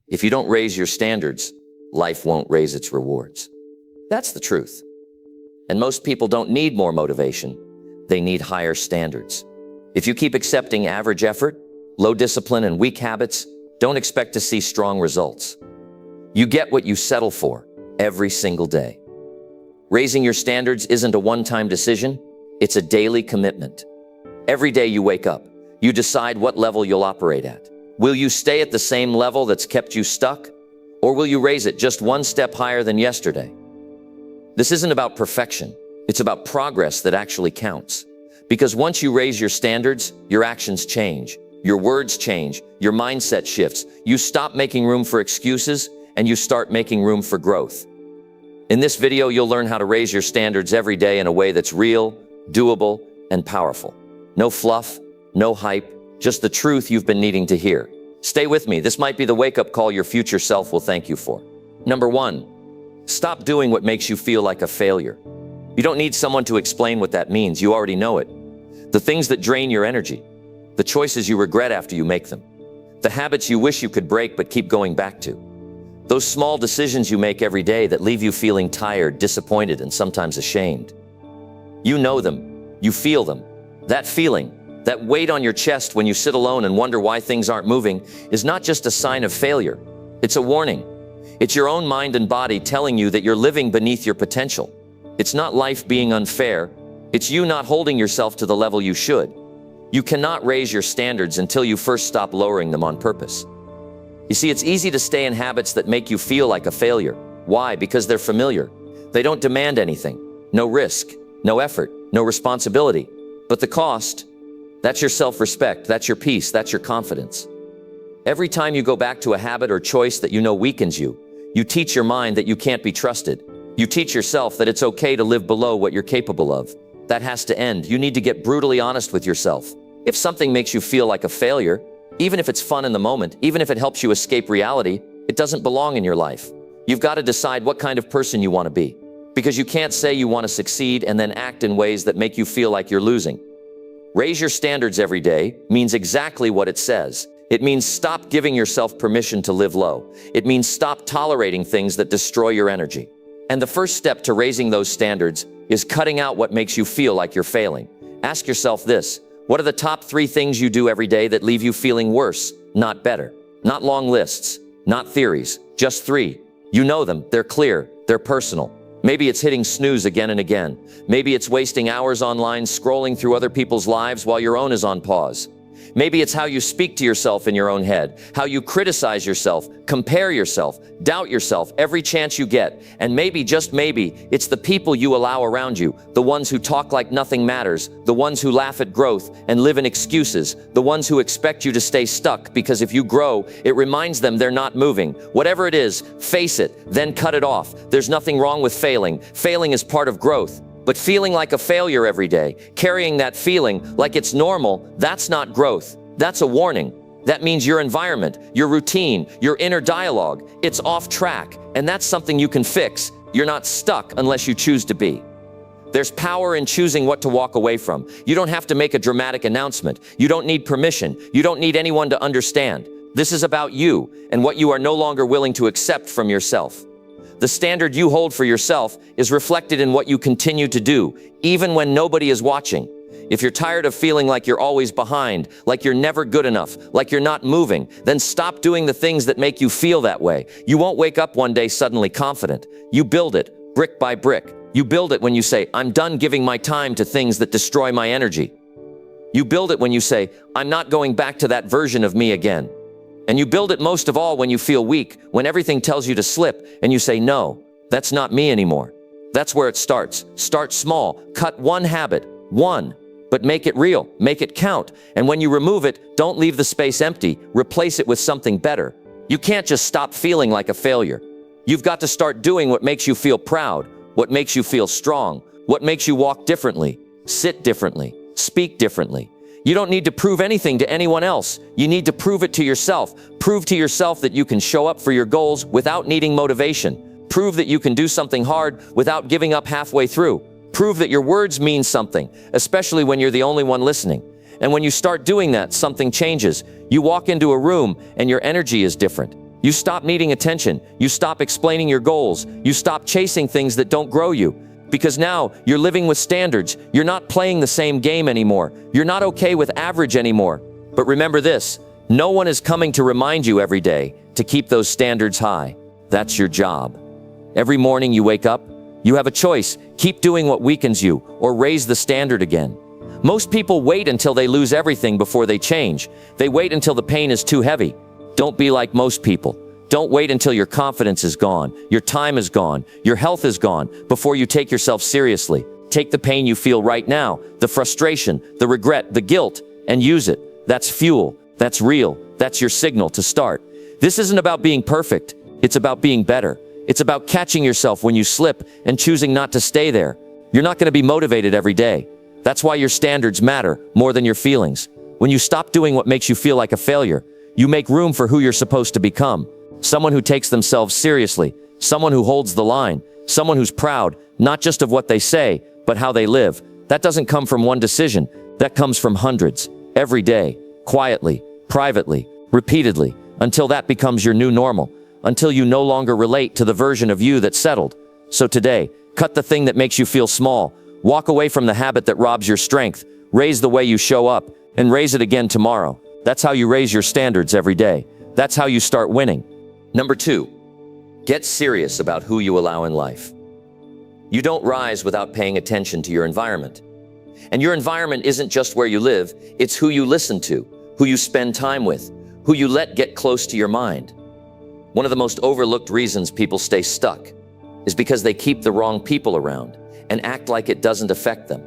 If you don't raise your standards, life won't raise its rewards. That's the truth. And most people don't need more motivation. They need higher standards. If you keep accepting average effort, low discipline, and weak habits, don't expect to see strong results. You get what you settle for every single day. Raising your standards isn't a one-time decision, it's a daily commitment. Every day you wake up, you decide what level you'll operate at. Will you stay at the same level that's kept you stuck? Or will you raise it just one step higher than yesterday? This isn't about perfection, it's about progress that actually counts. Because once you raise your standards, your actions change, your words change, your mindset shifts. You stop making room for excuses and you start making room for growth. In this video, you'll learn how to raise your standards every day in a way that's real, doable, and powerful. No fluff, no hype, just the truth you've been needing to hear. Stay with me. This might be the wake-up call your future self will thank you for. Number 1, stop doing what makes you feel like a failure. You don't need someone to explain what that means. You already know it. The things that drain your energy, the choices you regret after you make them, the habits you wish you could break but keep going back to, those small decisions you make every day that leave you feeling tired, disappointed, and sometimes ashamed. You know them. You feel them. That feeling, that weight on your chest when you sit alone and wonder why things aren't moving, is not just a sign of failure. It's a warning. It's your own mind and body telling you that you're living beneath your potential. It's not life being unfair. It's you not holding yourself to the level you should. You cannot raise your standards until you first stop lowering them on purpose. You see, it's easy to stay in habits that make you feel like a failure. Why? Because they're familiar. They don't demand anything. No risk, no effort, no responsibility. But the cost, that's your self-respect, that's your peace, that's your confidence. Every time you go back to a habit or choice that you know weakens you, you teach your mind that you can't be trusted. You teach yourself that it's okay to live below what you're capable of. That has to end. You need to get brutally honest with yourself. If something makes you feel like a failure, even if it's fun in the moment, even if it helps you escape reality, it doesn't belong in your life. You've got to decide what kind of person you want to be. Because you can't say you want to succeed and then act in ways that make you feel like you're losing. Raise your standards every day means exactly what it says. It means stop giving yourself permission to live low. It means stop tolerating things that destroy your energy. And the first step to raising those standards is cutting out what makes you feel like you're failing. Ask yourself this: what are the top 3 things you do every day that leave you feeling worse, not better? Not long lists, not theories, just 3. You know them, they're clear, they're personal. Maybe it's hitting snooze again and again. Maybe it's wasting hours online scrolling through other people's lives while your own is on pause. Maybe it's how you speak to yourself in your own head, how you criticize yourself, compare yourself, doubt yourself every chance you get. And maybe, just maybe, it's the people you allow around you, the ones who talk like nothing matters, the ones who laugh at growth and live in excuses, the ones who expect you to stay stuck because if you grow, it reminds them they're not moving. Whatever it is, face it, then cut it off. There's nothing wrong with failing. Failing is part of growth. But feeling like a failure every day, carrying that feeling like it's normal, that's not growth. That's a warning. That means your environment, your routine, your inner dialogue, it's off track. And that's something you can fix. You're not stuck unless you choose to be. There's power in choosing what to walk away from. You don't have to make a dramatic announcement. You don't need permission. You don't need anyone to understand. This is about you and what you are no longer willing to accept from yourself. The standard you hold for yourself is reflected in what you continue to do, even when nobody is watching. If you're tired of feeling like you're always behind, like you're never good enough, like you're not moving, then stop doing the things that make you feel that way. You won't wake up one day suddenly confident. You build it, brick by brick. You build it when you say, I'm done giving my time to things that destroy my energy. You build it when you say, I'm not going back to that version of me again. And you build it most of all when you feel weak, when everything tells you to slip, and you say, no, that's not me anymore. That's where it starts. Start small. Cut one habit. One. But make it real. Make it count. And when you remove it, don't leave the space empty. Replace it with something better. You can't just stop feeling like a failure. You've got to start doing what makes you feel proud, what makes you feel strong, what makes you walk differently, sit differently, speak differently. You don't need to prove anything to anyone else. You need to prove it to yourself. Prove to yourself that you can show up for your goals without needing motivation. Prove that you can do something hard without giving up halfway through. Prove that your words mean something, especially when you're the only one listening. And when you start doing that, something changes. You walk into a room and your energy is different. You stop needing attention. You stop explaining your goals. You stop chasing things that don't grow you. Because now you're living with standards. You're not playing the same game anymore. You're not okay with average anymore. But remember this, no one is coming to remind you every day to keep those standards high. That's your job. Every morning you wake up, you have a choice. Keep doing what weakens you or raise the standard again. Most people wait until they lose everything before they change. They wait until the pain is too heavy. Don't be like most people. Don't wait until your confidence is gone, your time is gone, your health is gone before you take yourself seriously. Take the pain you feel right now, the frustration, the regret, the guilt, and use it. That's fuel. That's real. That's your signal to start. This isn't about being perfect. It's about being better. It's about catching yourself when you slip and choosing not to stay there. You're not going to be motivated every day. That's why your standards matter more than your feelings. When you stop doing what makes you feel like a failure, you make room for who you're supposed to become. Someone who takes themselves seriously, someone who holds the line, someone who's proud, not just of what they say, but how they live. That doesn't come from one decision. That comes from hundreds, every day, quietly, privately, repeatedly, until that becomes your new normal, until you no longer relate to the version of you that settled. So today, cut the thing that makes you feel small. Walk away from the habit that robs your strength. Raise the way you show up, and raise it again tomorrow. That's how you raise your standards every day. That's how you start winning. Number 2, get serious about who you allow in life. You don't rise without paying attention to your environment. And your environment isn't just where you live, it's who you listen to, who you spend time with, who you let get close to your mind. One of the most overlooked reasons people stay stuck is because they keep the wrong people around and act like it doesn't affect them.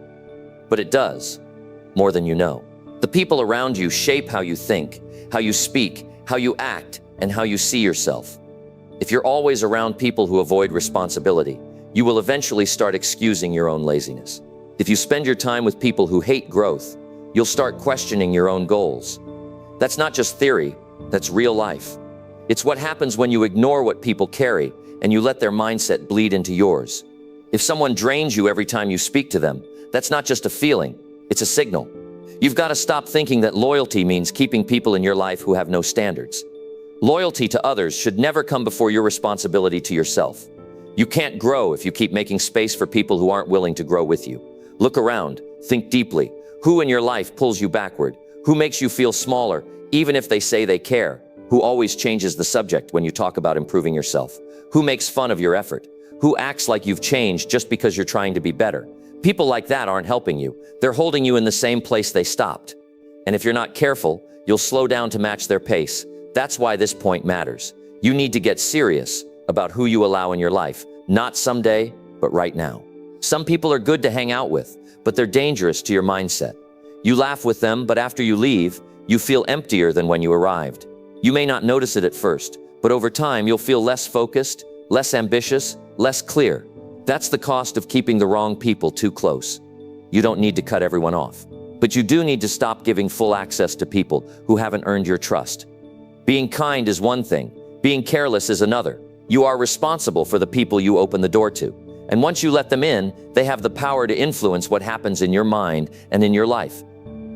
But it does, more than you know. The people around you shape how you think, how you speak, how you act, and how you see yourself. If you're always around people who avoid responsibility, you will eventually start excusing your own laziness. If you spend your time with people who hate growth, you'll start questioning your own goals. That's not just theory, that's real life. It's what happens when you ignore what people carry and you let their mindset bleed into yours. If someone drains you every time you speak to them, that's not just a feeling, it's a signal. You've got to stop thinking that loyalty means keeping people in your life who have no standards. Loyalty to others should never come before your responsibility to yourself. You can't grow if you keep making space for people who aren't willing to grow with you. Look around, think deeply. Who in your life pulls you backward? Who makes you feel smaller, even if they say they care? Who always changes the subject when you talk about improving yourself? Who makes fun of your effort? Who acts like you've changed just because you're trying to be better? People like that aren't helping you. They're holding you in the same place they stopped. And if you're not careful, you'll slow down to match their pace. That's why this point matters. You need to get serious about who you allow in your life, not someday, but right now. Some people are good to hang out with, but they're dangerous to your mindset. You laugh with them, but after you leave, you feel emptier than when you arrived. You may not notice it at first, but over time you'll feel less focused, less ambitious, less clear. That's the cost of keeping the wrong people too close. You don't need to cut everyone off, but you do need to stop giving full access to people who haven't earned your trust. Being kind is one thing, being careless is another. You are responsible for the people you open the door to. And once you let them in, they have the power to influence what happens in your mind and in your life.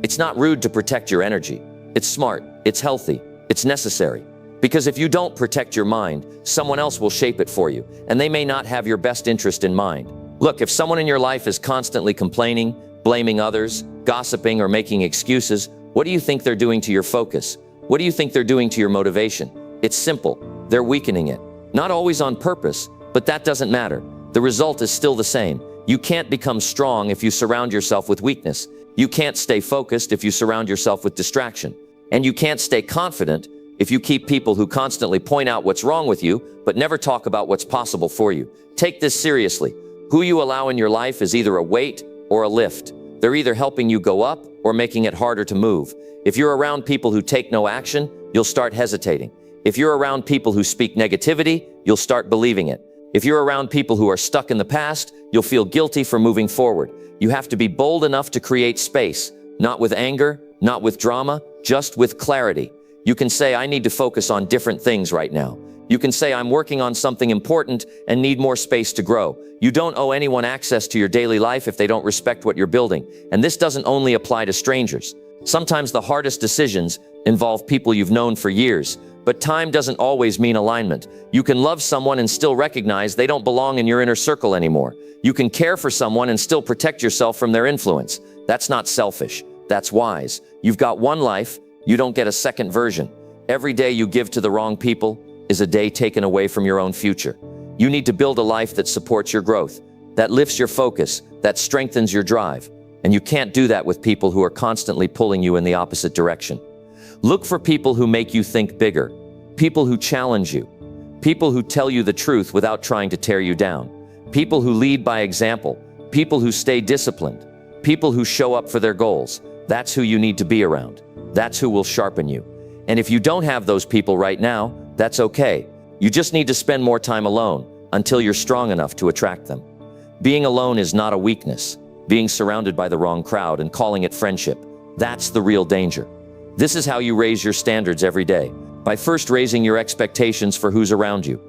It's not rude to protect your energy. It's smart, it's healthy, it's necessary. Because if you don't protect your mind, someone else will shape it for you, and they may not have your best interest in mind. Look, if someone in your life is constantly complaining, blaming others, gossiping, or making excuses, what do you think they're doing to your focus? What do you think they're doing to your motivation? It's simple. They're weakening it. Not always on purpose, but that doesn't matter. The result is still the same. You can't become strong if you surround yourself with weakness. You can't stay focused if you surround yourself with distraction. And you can't stay confident if you keep people who constantly point out what's wrong with you, but never talk about what's possible for you. Take this seriously. Who you allow in your life is either a weight or a lift. They're either helping you go up or making it harder to move. If you're around people who take no action, you'll start hesitating. If you're around people who speak negativity, you'll start believing it. If you're around people who are stuck in the past, you'll feel guilty for moving forward. You have to be bold enough to create space, not with anger, not with drama, just with clarity. You can say, I need to focus on different things right now. You can say, I'm working on something important and need more space to grow. You don't owe anyone access to your daily life if they don't respect what you're building. And this doesn't only apply to strangers. Sometimes the hardest decisions involve people you've known for years, But time doesn't always mean alignment. You can love someone and still recognize they don't belong in your inner circle anymore. You can care for someone and still protect yourself from their influence. That's not selfish. That's wise. You've got one life. You don't get a second version. Every day you give to the wrong people is a day taken away from your own future. You need to build a life that supports your growth, that lifts your focus, that strengthens your drive. And you can't do that with people who are constantly pulling you in the opposite direction. Look for people who make you think bigger, people who challenge you, people who tell you the truth without trying to tear you down, people who lead by example, people who stay disciplined, people who show up for their goals. That's who you need to be around. That's who will sharpen you. And if you don't have those people right now, that's okay. You just need to spend more time alone until you're strong enough to attract them. Being alone is not a weakness. Being surrounded by the wrong crowd and calling it friendship, that's the real danger. This is how you raise your standards every day, by first raising your expectations for who's around you.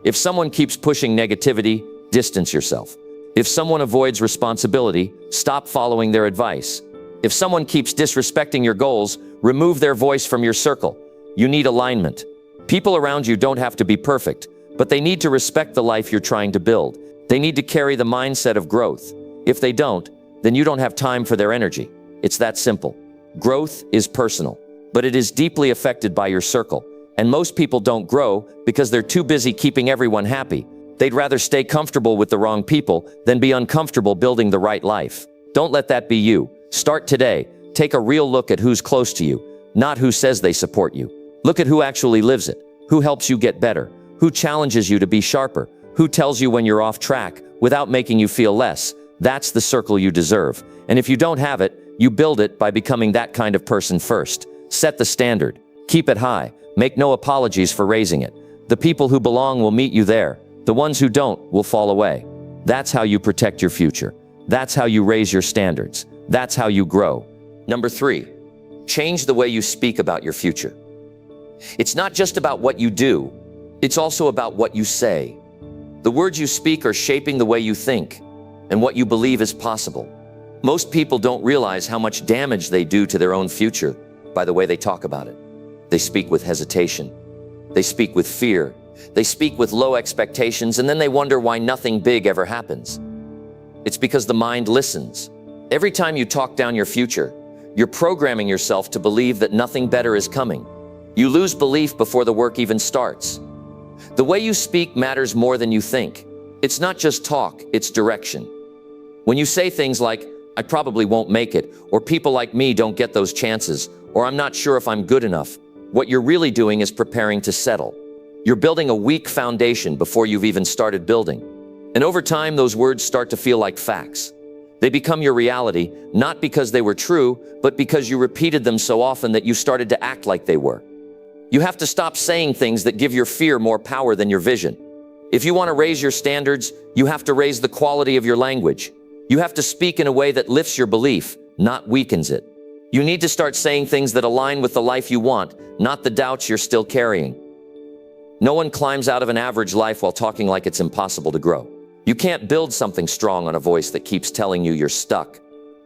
If someone keeps pushing negativity, distance yourself. If someone avoids responsibility, stop following their advice. If someone keeps disrespecting your goals, remove their voice from your circle. You need alignment. People around you don't have to be perfect, but they need to respect the life you're trying to build. They need to carry the mindset of growth. If they don't, then you don't have time for their energy. It's that simple. Growth is personal, but it is deeply affected by your circle. And most people don't grow because they're too busy keeping everyone happy. They'd rather stay comfortable with the wrong people than be uncomfortable building the right life. Don't let that be you. Start today. Take a real look at who's close to you, not who says they support you. Look at who actually lives it, who helps you get better, who challenges you to be sharper, who tells you when you're off track without making you feel less. That's the circle you deserve. And if you don't have it, you build it by becoming that kind of person first. Set the standard. Keep it high. Make no apologies for raising it. The people who belong will meet you there. The ones who don't will fall away. That's how you protect your future. That's how you raise your standards. That's how you grow. Number 3, change the way you speak about your future. It's not just about what you do. It's also about what you say. The words you speak are shaping the way you think and what you believe is possible. Most people don't realize how much damage they do to their own future by the way they talk about it. They speak with hesitation. They speak with fear. They speak with low expectations, and then they wonder why nothing big ever happens. It's because the mind listens. Every time you talk down your future, you're programming yourself to believe that nothing better is coming. You lose belief before the work even starts. The way you speak matters more than you think. It's not just talk, it's direction. When you say things like, "I probably won't make it," or "people like me don't get those chances," or "I'm not sure if I'm good enough," what you're really doing is preparing to settle. You're building a weak foundation before you've even started building. And over time, those words start to feel like facts. They become your reality, not because they were true, but because you repeated them so often that you started to act like they were. You have to stop saying things that give your fear more power than your vision. If you want to raise your standards, you have to raise the quality of your language. You have to speak in a way that lifts your belief, not weakens it. You need to start saying things that align with the life you want, not the doubts you're still carrying. No one climbs out of an average life while talking like it's impossible to grow. You can't build something strong on a voice that keeps telling you you're stuck.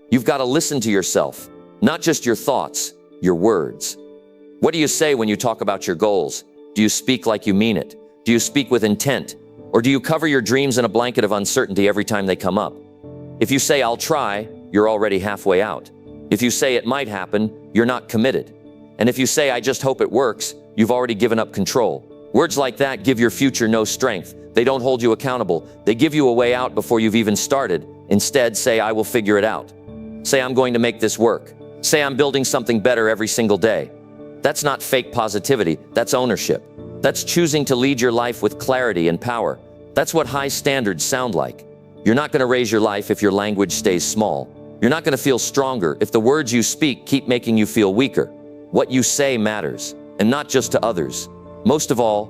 You've got to listen to yourself, not just your thoughts, your words. What do you say when you talk about your goals? Do you speak like you mean it? Do you speak with intent? Or do you cover your dreams in a blanket of uncertainty every time they come up? If you say, "I'll try," you're already halfway out. If you say it might happen, you're not committed. And if you say, "I just hope it works," you've already given up control. Words like that give your future no strength. They don't hold you accountable. They give you a way out before you've even started. Instead, say, "I will figure it out." Say, "I'm going to make this work." Say, "I'm building something better every single day." That's not fake positivity. That's ownership. That's choosing to lead your life with clarity and power. That's what high standards sound like. You're not going to raise your life if your language stays small. You're not going to feel stronger if the words you speak keep making you feel weaker. What you say matters, and not just to others. Most of all,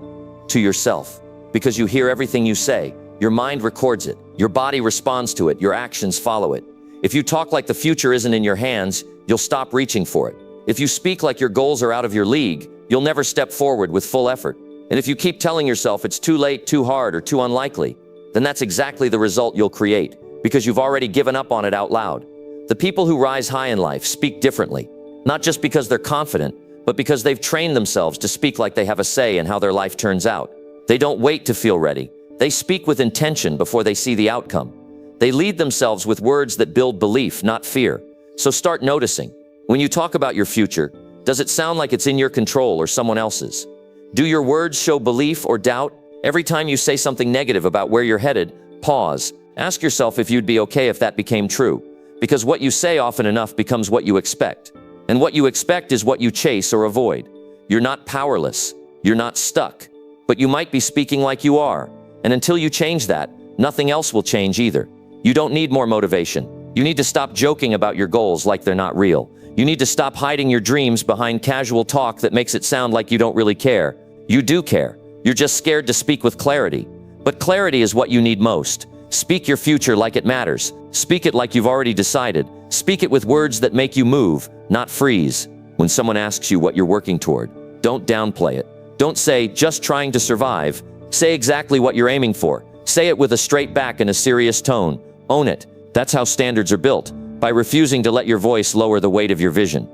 to yourself. Because you hear everything you say. Your mind records it. Your body responds to it. Your actions follow it. If you talk like the future isn't in your hands, you'll stop reaching for it. If you speak like your goals are out of your league, you'll never step forward with full effort. And if you keep telling yourself it's too late, too hard, or too unlikely, then that's exactly the result you'll create, because you've already given up on it out loud. The people who rise high in life speak differently, not just because they're confident, but because they've trained themselves to speak like they have a say in how their life turns out. They don't wait to feel ready. They speak with intention before they see the outcome. They lead themselves with words that build belief, not fear. So start noticing. When you talk about your future, does it sound like it's in your control or someone else's? Do your words show belief or doubt? Every time you say something negative about where you're headed, pause. Ask yourself if you'd be okay if that became true. Because what you say often enough becomes what you expect. And what you expect is what you chase or avoid. You're not powerless. You're not stuck. But you might be speaking like you are. And until you change that, nothing else will change either. You don't need more motivation. You need to stop joking about your goals like they're not real. You need to stop hiding your dreams behind casual talk that makes it sound like you don't really care. You do care. You're just scared to speak with clarity. But clarity is what you need most. Speak your future like it matters. Speak it like you've already decided. Speak it with words that make you move, not freeze. When someone asks you what you're working toward, don't downplay it. Don't say, just trying to survive. Say exactly what you're aiming for. Say it with a straight back and a serious tone. Own it. That's how standards are built, by refusing to let your voice lower the weight of your vision.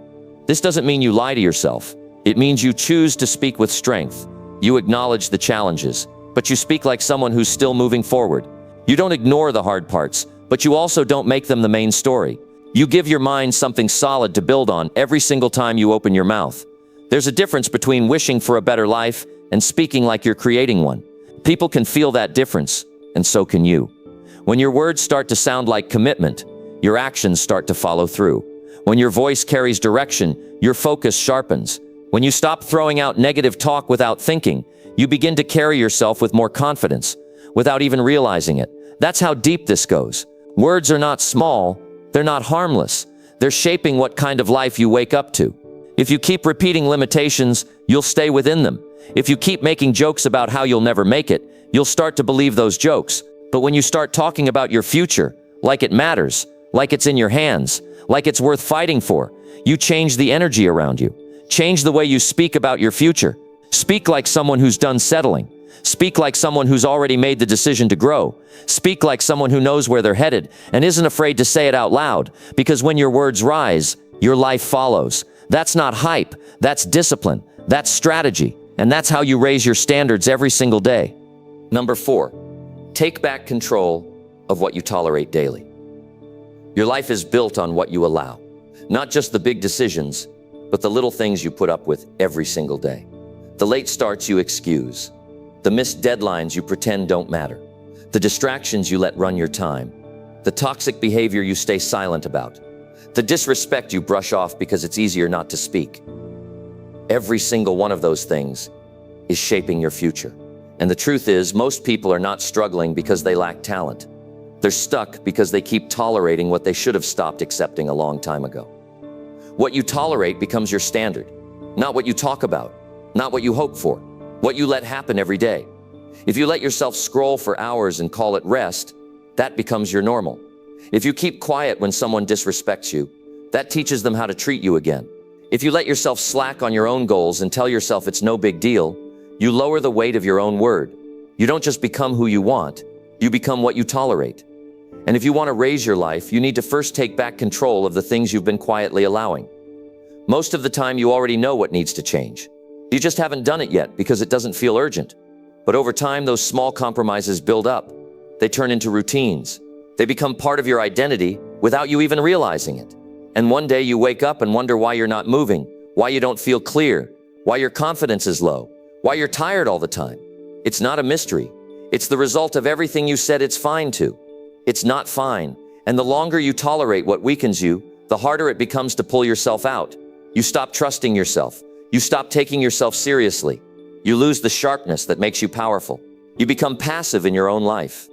This doesn't mean you lie to yourself. It means you choose to speak with strength. You acknowledge the challenges, but you speak like someone who's still moving forward. You don't ignore the hard parts, but you also don't make them the main story. You give your mind something solid to build on every single time you open your mouth. There's a difference between wishing for a better life and speaking like you're creating one. People can feel that difference, and so can you. When your words start to sound like commitment, your actions start to follow through. When your voice carries direction, your focus sharpens. When you stop throwing out negative talk without thinking, you begin to carry yourself with more confidence, without even realizing it. That's how deep this goes. Words are not small, they're not harmless. They're shaping what kind of life you wake up to. If you keep repeating limitations, you'll stay within them. If you keep making jokes about how you'll never make it, you'll start to believe those jokes. But when you start talking about your future, like it matters, like it's in your hands, like it's worth fighting for, you change the energy around you. Change the way you speak about your future. Speak like someone who's done settling. Speak like someone who's already made the decision to grow. Speak like someone who knows where they're headed and isn't afraid to say it out loud, because when your words rise, your life follows. That's not hype, that's discipline, that's strategy, and that's how you raise your standards every single day. Number 4, take back control of what you tolerate daily. Your life is built on what you allow, not just the big decisions, but the little things you put up with every single day. The late starts you excuse, the missed deadlines you pretend don't matter, the distractions you let run your time, the toxic behavior you stay silent about, the disrespect you brush off because it's easier not to speak. Every single one of those things is shaping your future. And the truth is, most people are not struggling because they lack talent. They're stuck because they keep tolerating what they should have stopped accepting a long time ago. What you tolerate becomes your standard, not what you talk about, not what you hope for, what you let happen every day. If you let yourself scroll for hours and call it rest, that becomes your normal. If you keep quiet when someone disrespects you, that teaches them how to treat you again. If you let yourself slack on your own goals and tell yourself it's no big deal, you lower the weight of your own word. You don't just become who you want, you become what you tolerate. And if you want to raise your life, you need to first take back control of the things you've been quietly allowing. Most of the time, you already know what needs to change. You just haven't done it yet because it doesn't feel urgent. But over time, those small compromises build up. They turn into routines. They become part of your identity without you even realizing it. And one day you wake up and wonder why you're not moving, why you don't feel clear, why your confidence is low, why you're tired all the time. It's not a mystery. It's the result of everything you said it's fine to. It's not fine. And the longer you tolerate what weakens you, the harder it becomes to pull yourself out. You stop trusting yourself. You stop taking yourself seriously. You lose the sharpness that makes you powerful. You become passive in your own life.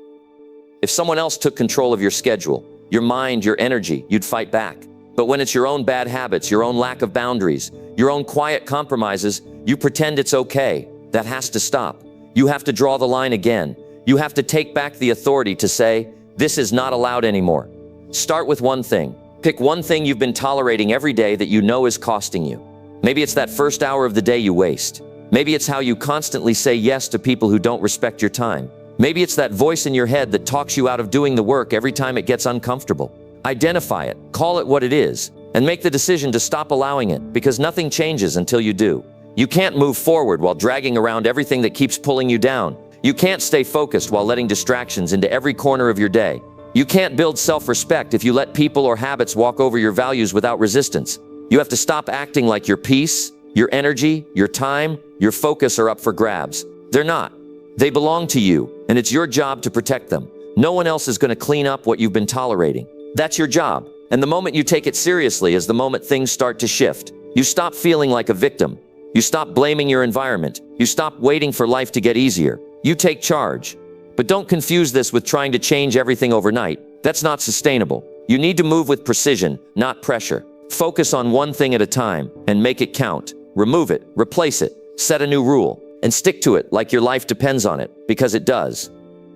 If someone else took control of your schedule, your mind, your energy, you'd fight back. But when it's your own bad habits, your own lack of boundaries, your own quiet compromises, you pretend it's okay. That has to stop. You have to draw the line again. You have to take back the authority to say, this is not allowed anymore. Start with one thing. Pick one thing you've been tolerating every day that you know is costing you. Maybe it's that first hour of the day you waste. Maybe it's how you constantly say yes to people who don't respect your time. Maybe it's that voice in your head that talks you out of doing the work every time it gets uncomfortable. Identify it, call it what it is, and make the decision to stop allowing it, because nothing changes until you do. You can't move forward while dragging around everything that keeps pulling you down. You can't stay focused while letting distractions into every corner of your day. You can't build self-respect if you let people or habits walk over your values without resistance. You have to stop acting like your peace, your energy, your time, your focus are up for grabs. They're not. They belong to you, and it's your job to protect them. No one else is going to clean up what you've been tolerating. That's your job. And the moment you take it seriously is the moment things start to shift. You stop feeling like a victim. You stop blaming your environment. You stop waiting for life to get easier. You take charge. But don't confuse this with trying to change everything overnight. That's not sustainable. You need to move with precision, not pressure. Focus on one thing at a time and make it count. Remove it, replace it, set a new rule, and stick to it like your life depends on it, because it does.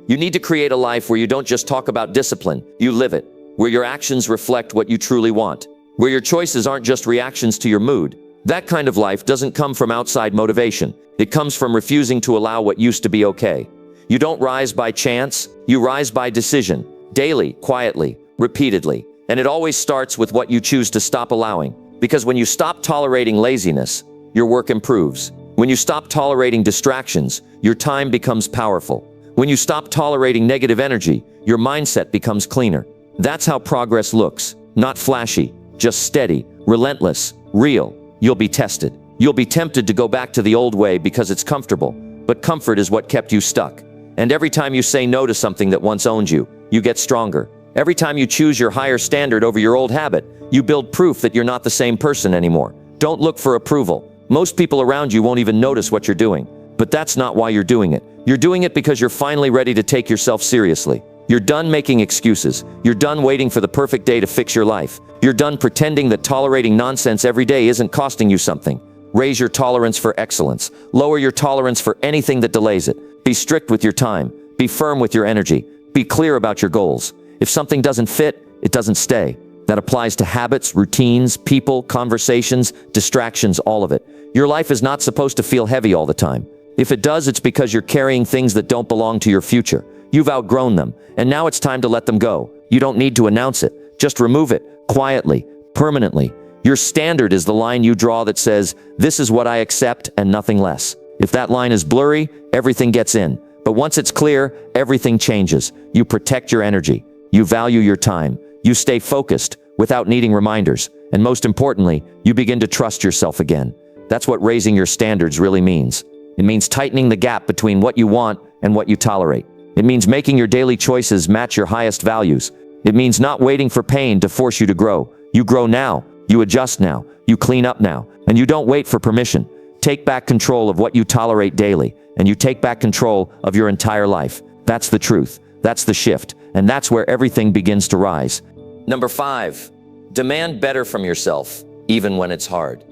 You need to create a life where you don't just talk about discipline, you live it, where your actions reflect what you truly want, where your choices aren't just reactions to your mood. That kind of life doesn't come from outside motivation. It comes from refusing to allow what used to be okay. You don't rise by chance, you rise by decision, daily, quietly, repeatedly. And it always starts with what you choose to stop allowing. Because when you stop tolerating laziness, your work improves. When you stop tolerating distractions, your time becomes powerful. When you stop tolerating negative energy, your mindset becomes cleaner. That's how progress looks. Not flashy, just steady, relentless, real. You'll be tested. You'll be tempted to go back to the old way because it's comfortable. But comfort is what kept you stuck. And every time you say no to something that once owned you, you get stronger. Every time you choose your higher standard over your old habit, you build proof that you're not the same person anymore. Don't look for approval. Most people around you won't even notice what you're doing. But that's not why you're doing it. You're doing it because you're finally ready to take yourself seriously. You're done making excuses. You're done waiting for the perfect day to fix your life. You're done pretending that tolerating nonsense every day isn't costing you something. Raise your tolerance for excellence. Lower your tolerance for anything that delays it. Be strict with your time. Be firm with your energy. Be clear about your goals. If something doesn't fit, it doesn't stay. That applies to habits, routines, people, conversations, distractions, all of it. Your life is not supposed to feel heavy all the time. If it does, it's because you're carrying things that don't belong to your future. You've outgrown them, and now it's time to let them go. You don't need to announce it. Just remove it, quietly, permanently. Your standard is the line you draw that says, this is what I accept and nothing less. If that line is blurry, everything gets in. But once it's clear, everything changes. You protect your energy. You value your time. You stay focused without needing reminders. And most importantly, you begin to trust yourself again. That's what raising your standards really means. It means tightening the gap between what you want and what you tolerate. It means making your daily choices match your highest values. It means not waiting for pain to force you to grow. You grow now. You adjust now. You clean up now. And you don't wait for permission. Take back control of what you tolerate daily, and you take back control of your entire life. That's the truth. That's the shift. And that's where everything begins to rise. Number 5, demand better from yourself, even when it's hard.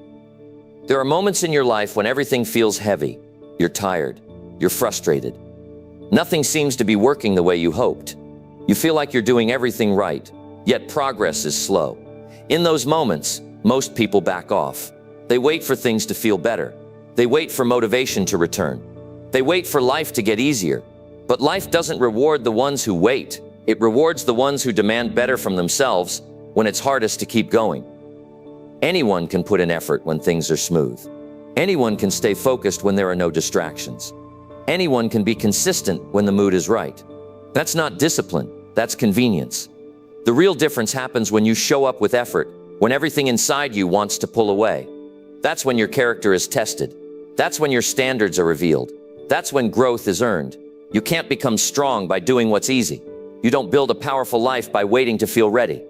There are moments in your life when everything feels heavy. You're tired. You're frustrated. Nothing seems to be working the way you hoped. You feel like you're doing everything right, yet progress is slow. In those moments, most people back off. They wait for things to feel better. They wait for motivation to return. They wait for life to get easier. But life doesn't reward the ones who wait. It rewards the ones who demand better from themselves when it's hardest to keep going. Anyone can put in effort when things are smooth. Anyone can stay focused when there are no distractions. Anyone can be consistent when the mood is right. That's not discipline, that's convenience. The real difference happens when you show up with effort, when everything inside you wants to pull away. That's when your character is tested. That's when your standards are revealed. That's when growth is earned. You can't become strong by doing what's easy. You don't build a powerful life by waiting to feel ready.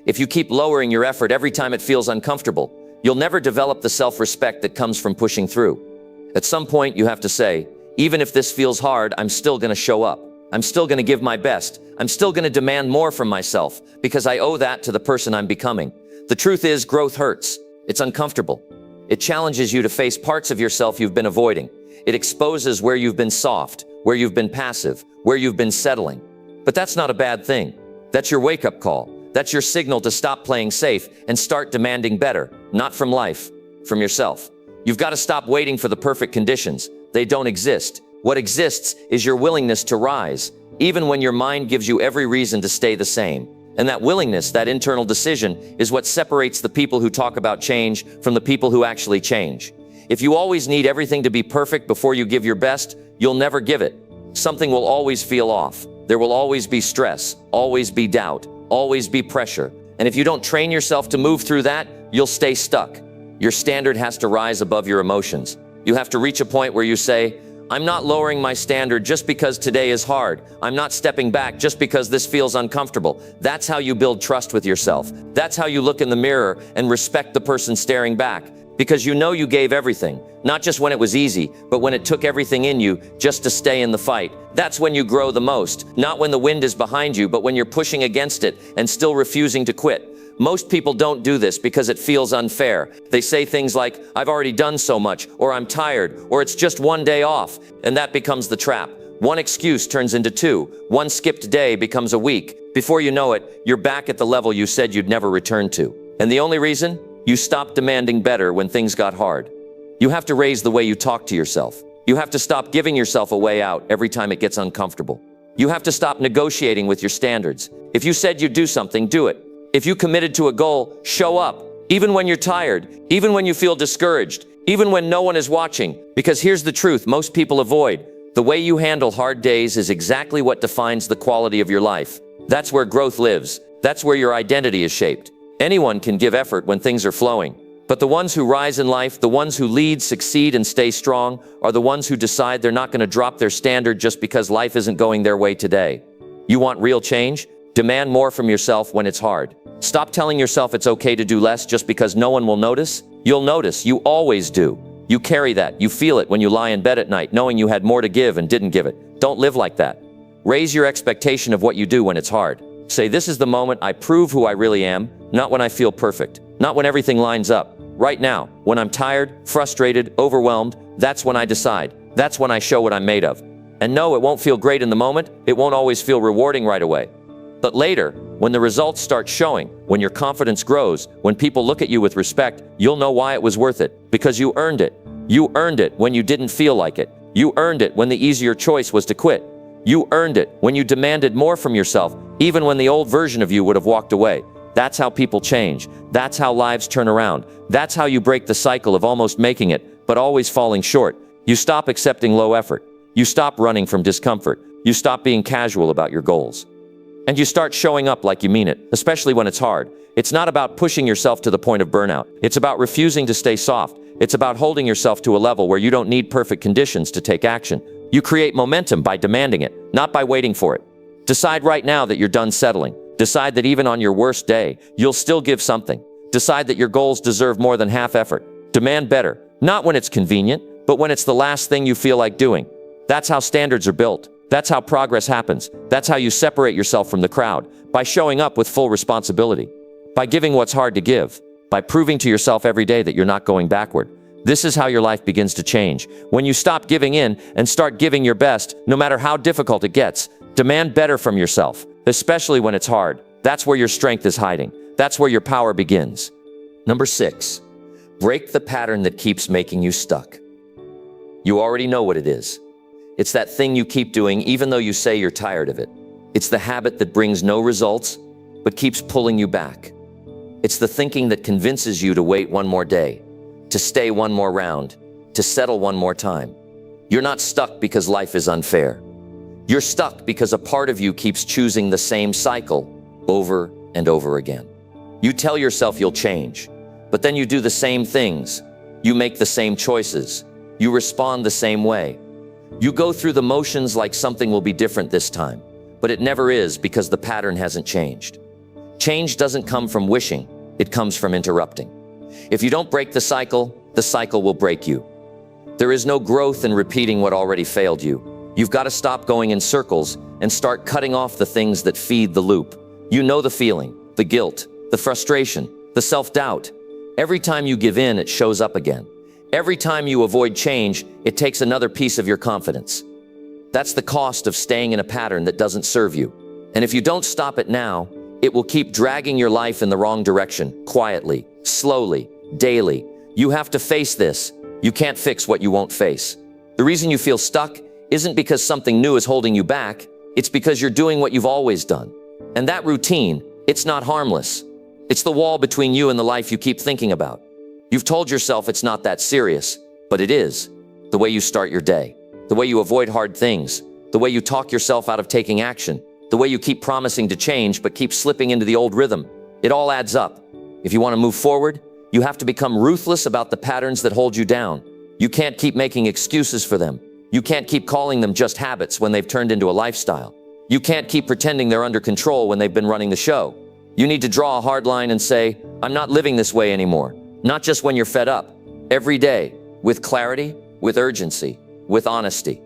If you keep lowering your effort every time it feels uncomfortable, you'll never develop the self-respect that comes from pushing through. At some point, you have to say, even if this feels hard, I'm still going to show up. I'm still going to give my best. I'm still going to demand more from myself because I owe that to the person I'm becoming. The truth is, growth hurts. It's uncomfortable. It challenges you to face parts of yourself you've been avoiding. It exposes where you've been soft, where you've been passive, where you've been settling. But that's not a bad thing. That's your wake-up call. That's your signal to stop playing safe and start demanding better, not from life, from yourself. You've got to stop waiting for the perfect conditions. They don't exist. What exists is your willingness to rise, even when your mind gives you every reason to stay the same. And that willingness, that internal decision, is what separates the people who talk about change from the people who actually change. If you always need everything to be perfect before you give your best, you'll never give it. Something will always feel off. There will always be stress, always be doubt, always be pressure. And if you don't train yourself to move through that, you'll stay stuck. Your standard has to rise above your emotions. You have to reach a point where you say, I'm not lowering my standard just because today is hard. I'm not stepping back just because this feels uncomfortable. That's how you build trust with yourself. That's how you look in the mirror and respect the person staring back. Because you know you gave everything, not just when it was easy, but when it took everything in you just to stay in the fight. That's when you grow the most, not when the wind is behind you, but when you're pushing against it and still refusing to quit. Most people don't do this because it feels unfair. They say things like, I've already done so much, or I'm tired, or it's just one day off, and that becomes the trap. One excuse turns into two. One skipped day becomes a week. Before you know it, you're back at the level you said you'd never return to. And the only reason? You stopped demanding better when things got hard. You have to raise the way you talk to yourself. You have to stop giving yourself a way out every time it gets uncomfortable. You have to stop negotiating with your standards. If you said you'd do something, do it. If you committed to a goal, show up. Even when you're tired, even when you feel discouraged, even when no one is watching. Because here's the truth most people avoid. The way you handle hard days is exactly what defines the quality of your life. That's where growth lives. That's where your identity is shaped. Anyone can give effort when things are flowing. But the ones who rise in life, the ones who lead, succeed, and stay strong, are the ones who decide they're not going to drop their standard just because life isn't going their way today. You want real change? Demand more from yourself when it's hard. Stop telling yourself it's okay to do less just because no one will notice. You'll notice. You always do. You carry that. You feel it when you lie in bed at night, knowing you had more to give and didn't give it. Don't live like that. Raise your expectation of what you do when it's hard. Say, this is the moment I prove who I really am, not when I feel perfect, not when everything lines up. Right now, when I'm tired, frustrated, overwhelmed, that's when I decide. That's when I show what I'm made of. And no, it won't feel great in the moment. It won't always feel rewarding right away. But later, when the results start showing, when your confidence grows, when people look at you with respect, you'll know why it was worth it. Because you earned it. You earned it when you didn't feel like it. You earned it when the easier choice was to quit. You earned it when you demanded more from yourself, even when the old version of you would have walked away. That's how people change. That's how lives turn around. That's how you break the cycle of almost making it, but always falling short. You stop accepting low effort. You stop running from discomfort. You stop being casual about your goals. And you start showing up like you mean it, especially when it's hard. It's not about pushing yourself to the point of burnout. It's about refusing to stay soft. It's about holding yourself to a level where you don't need perfect conditions to take action. You create momentum by demanding it, not by waiting for it. Decide right now that you're done settling. Decide that even on your worst day, you'll still give something. Decide that your goals deserve more than half effort. Demand better, not when it's convenient, but when it's the last thing you feel like doing. That's how standards are built. That's how progress happens. That's how you separate yourself from the crowd, by showing up with full responsibility, by giving what's hard to give, by proving to yourself every day that you're not going backward. This is how your life begins to change. When you stop giving in and start giving your best, no matter how difficult it gets. Demand better from yourself, especially when it's hard. That's where your strength is hiding. That's where your power begins. Number 6, break the pattern that keeps making you stuck. You already know what it is. It's that thing you keep doing even though you say you're tired of it. It's the habit that brings no results, but keeps pulling you back. It's the thinking that convinces you to wait one more day, to stay one more round, to settle one more time. You're not stuck because life is unfair. You're stuck because a part of you keeps choosing the same cycle over and over again. You tell yourself you'll change, but then you do the same things. You make the same choices. You respond the same way. You go through the motions like something will be different this time, but it never is because the pattern hasn't changed. Change doesn't come from wishing, it comes from interrupting. If you don't break the cycle will break you. There is no growth in repeating what already failed you. You've got to stop going in circles and start cutting off the things that feed the loop. You know the feeling, the guilt, the frustration, the self-doubt. Every time you give in, it shows up again. Every time you avoid change, it takes another piece of your confidence. That's the cost of staying in a pattern that doesn't serve you. And if you don't stop it now, it will keep dragging your life in the wrong direction, quietly, slowly, daily. You have to face this. You can't fix what you won't face. The reason you feel stuck isn't because something new is holding you back. It's because you're doing what you've always done. And that routine, It's not harmless. It's the wall between you and the life you keep thinking about. You've told yourself it's not that serious, but it is. The way you start your day, the way you avoid hard things, the way you talk yourself out of taking action, the way you keep promising to change but keep slipping into the old rhythm. It all adds up. If you want to move forward, you have to become ruthless about the patterns that hold you down. You can't keep making excuses for them. You can't keep calling them just habits when they've turned into a lifestyle. You can't keep pretending they're under control when they've been running the show. You need to draw a hard line and say, I'm not living this way anymore. Not just when you're fed up. Every day, with clarity, with urgency, with honesty.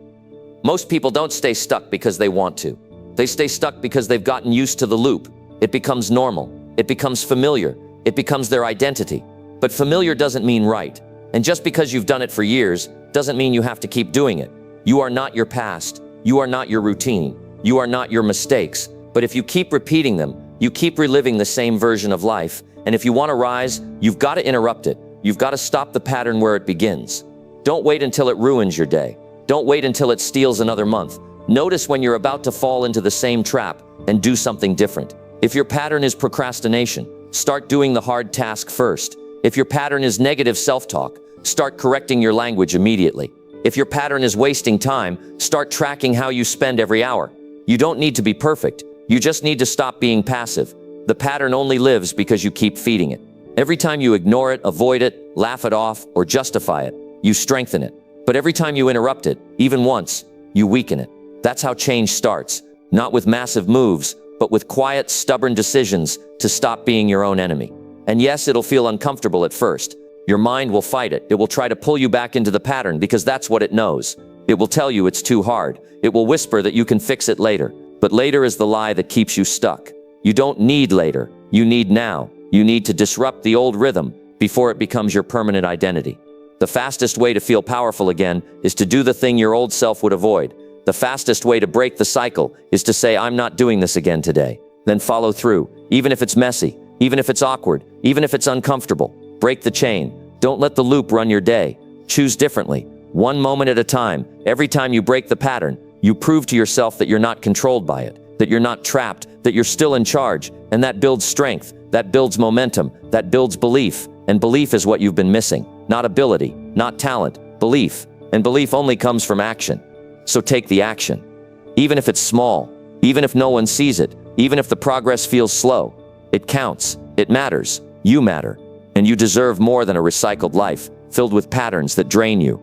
Most people don't stay stuck because they want to. They stay stuck because they've gotten used to the loop. It becomes normal. It becomes familiar. It becomes their identity. But familiar doesn't mean right. And just because you've done it for years doesn't mean you have to keep doing it. You are not your past. You are not your routine. You are not your mistakes. But if you keep repeating them, you keep reliving the same version of life. And if you want to rise, you've got to interrupt it. You've got to stop the pattern where it begins. Don't wait until it ruins your day. Don't wait until it steals another month. Notice when you're about to fall into the same trap and do something different. If your pattern is procrastination, start doing the hard task first. If your pattern is negative self-talk, start correcting your language immediately. If your pattern is wasting time, start tracking how you spend every hour. You don't need to be perfect. You just need to stop being passive. The pattern only lives because you keep feeding it. Every time you ignore it, avoid it, laugh it off, or justify it, you strengthen it. But every time you interrupt it, even once, you weaken it. That's how change starts. Not with massive moves, but with quiet, stubborn decisions to stop being your own enemy. And yes, it'll feel uncomfortable at first. Your mind will fight it. It will try to pull you back into the pattern because that's what it knows. It will tell you it's too hard. It will whisper that you can fix it later. But later is the lie that keeps you stuck. You don't need later. You need now. You need to disrupt the old rhythm before it becomes your permanent identity. The fastest way to feel powerful again is to do the thing your old self would avoid. The fastest way to break the cycle is to say, I'm not doing this again today. Then follow through, even if it's messy, even if it's awkward, even if it's uncomfortable. Break the chain. Don't let the loop run your day. Choose differently, one moment at a time. Every time you break the pattern, you prove to yourself that you're not controlled by it, that you're not trapped, that you're still in charge, and that builds strength, that builds momentum, that builds belief. And belief is what you've been missing. Not ability, not talent, belief. And belief only comes from action. So take the action. Even if it's small, even if no one sees it, even if the progress feels slow, it counts, it matters, you matter. And you deserve more than a recycled life, filled with patterns that drain you.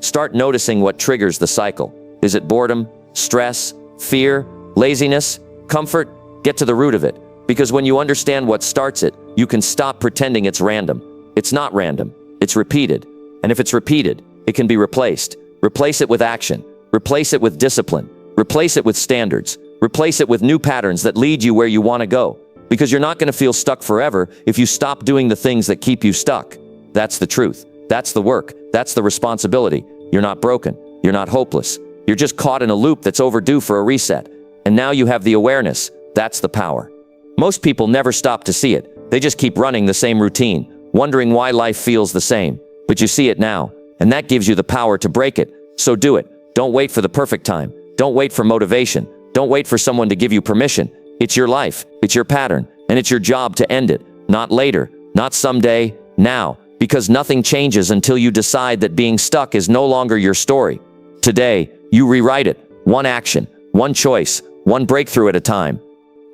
Start noticing what triggers the cycle. Is it boredom, stress, fear, laziness, comfort? Get to the root of it. Because when you understand what starts it, you can stop pretending it's random. It's not random, it's repeated. And if it's repeated, it can be replaced. Replace it with action. Replace it with discipline. Replace it with standards. Replace it with new patterns that lead you where you want to go. Because you're not going to feel stuck forever if you stop doing the things that keep you stuck. That's the truth. That's the work. That's the responsibility. You're not broken. You're not hopeless. You're just caught in a loop that's overdue for a reset. And now you have the awareness. That's the power. Most people never stop to see it. They just keep running the same routine, wondering why life feels the same. But you see it now, and that gives you the power to break it. So do it. Don't wait for the perfect time. Don't wait for motivation. Don't wait for someone to give you permission. It's your life. It's your pattern. And it's your job to end it. Not later. Not someday. Now. Because nothing changes until you decide that being stuck is no longer your story. Today, you rewrite it. One action. One choice. One breakthrough at a time.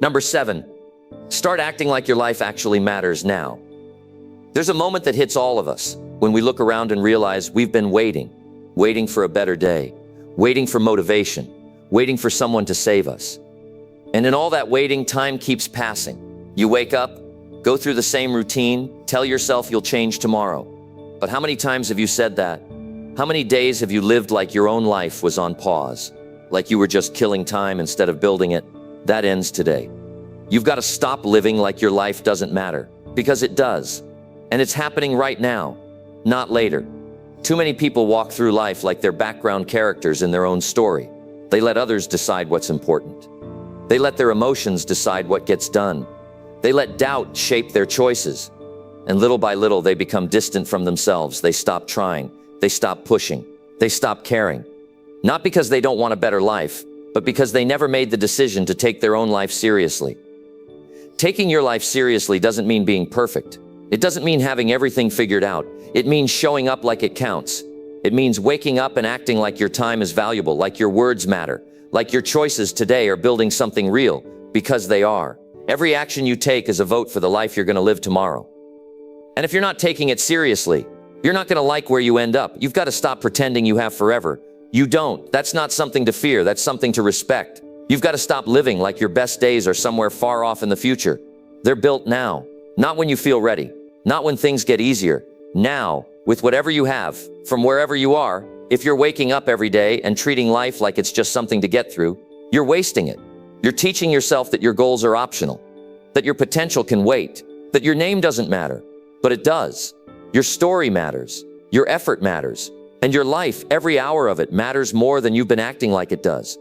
Number 7. Start acting like your life actually matters now. There's a moment that hits all of us when we look around and realize we've been waiting for a better day, waiting for motivation, waiting for someone to save us. And in all that waiting, time keeps passing. You wake up, go through the same routine, tell yourself you'll change tomorrow. But how many times have you said that? How many days have you lived like your own life was on pause, like you were just killing time instead of building it? That ends today. You've got to stop living like your life doesn't matter, because it does. And it's happening right now, not later. Too many people walk through life like they're background characters in their own story. They let others decide what's important. They let their emotions decide what gets done. They let doubt shape their choices. And little by little, they become distant from themselves. They stop trying. They stop pushing. They stop caring. Not because they don't want a better life, but because they never made the decision to take their own life seriously. Taking your life seriously doesn't mean being perfect. It doesn't mean having everything figured out. It means showing up like it counts. It means waking up and acting like your time is valuable, like your words matter, like your choices today are building something real, because they are. Every action you take is a vote for the life you're going to live tomorrow. And if you're not taking it seriously, you're not going to like where you end up. You've got to stop pretending you have forever. You don't. That's not something to fear. That's something to respect. You've got to stop living like your best days are somewhere far off in the future. They're built now, not when you feel ready, not when things get easier. Now, with whatever you have, from wherever you are, if you're waking up every day and treating life like it's just something to get through, you're wasting it. You're teaching yourself that your goals are optional, that your potential can wait, that your name doesn't matter, but it does. Your story matters, your effort matters, and your life, every hour of it, matters more than you've been acting like it does.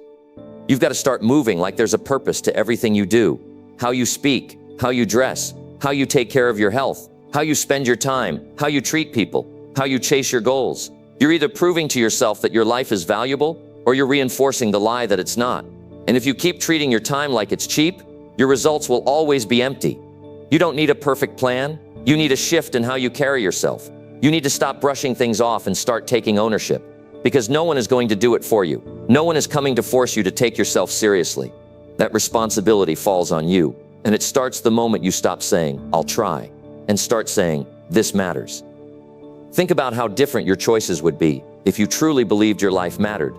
You've got to start moving like there's a purpose to everything you do. How you speak, how you dress, how you take care of your health, how you spend your time, how you treat people, how you chase your goals. You're either proving to yourself that your life is valuable, or you're reinforcing the lie that it's not. And if you keep treating your time like it's cheap, your results will always be empty. You don't need a perfect plan. You need a shift in how you carry yourself. You need to stop brushing things off and start taking ownership, because no one is going to do it for you. No one is coming to force you to take yourself seriously. That responsibility falls on you, and it starts the moment you stop saying, "I'll try," and start saying, "This matters." Think about how different your choices would be if you truly believed your life mattered.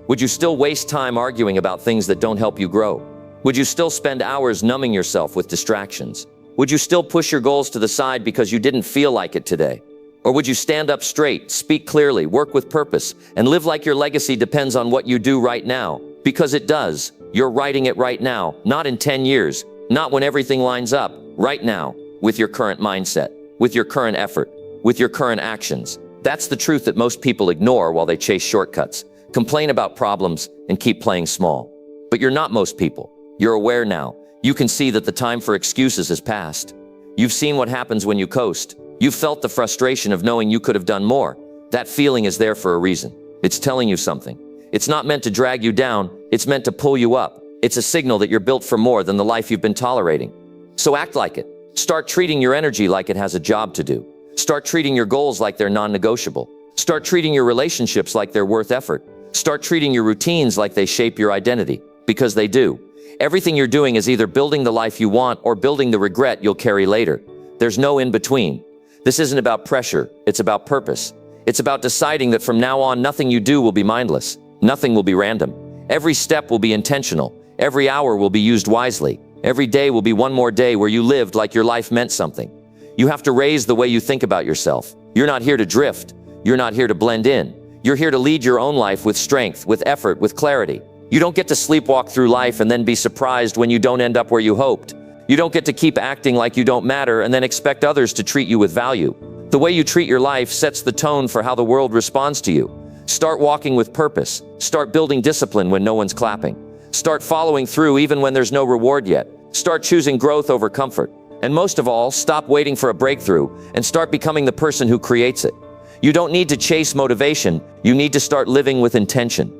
Would you still waste time arguing about things that don't help you grow? Would you still spend hours numbing yourself with distractions? Would you still push your goals to the side because you didn't feel like it today? Or would you stand up straight, speak clearly, work with purpose, and live like your legacy depends on what you do right now? Because it does. You're writing it right now, not in 10 years, not when everything lines up, right now, with your current mindset, with your current effort, with your current actions. That's the truth that most people ignore while they chase shortcuts, complain about problems, and keep playing small. But you're not most people. You're aware now. You can see that the time for excuses has passed. You've seen what happens when you coast. You've felt the frustration of knowing you could have done more. That feeling is there for a reason. It's telling you something. It's not meant to drag you down. It's meant to pull you up. It's a signal that you're built for more than the life you've been tolerating. So act like it. Start treating your energy like it has a job to do. Start treating your goals like they're non-negotiable. Start treating your relationships like they're worth effort. Start treating your routines like they shape your identity, because they do. Everything you're doing is either building the life you want or building the regret you'll carry later. There's no in between. This isn't about pressure, it's about purpose. It's about deciding that from now on, nothing you do will be mindless. Nothing will be random. Every step will be intentional. Every hour will be used wisely. Every day will be one more day where you lived like your life meant something. You have to raise the way you think about yourself. You're not here to drift. You're not here to blend in. You're here to lead your own life with strength, with effort, with clarity. You don't get to sleepwalk through life and then be surprised when you don't end up where you hoped. You don't get to keep acting like you don't matter and then expect others to treat you with value. The way you treat your life sets the tone for how the world responds to you. Start walking with purpose. Start building discipline when no one's clapping. Start following through even when there's no reward yet. Start choosing growth over comfort. And most of all, stop waiting for a breakthrough and start becoming the person who creates it. You don't need to chase motivation. You need to start living with intention.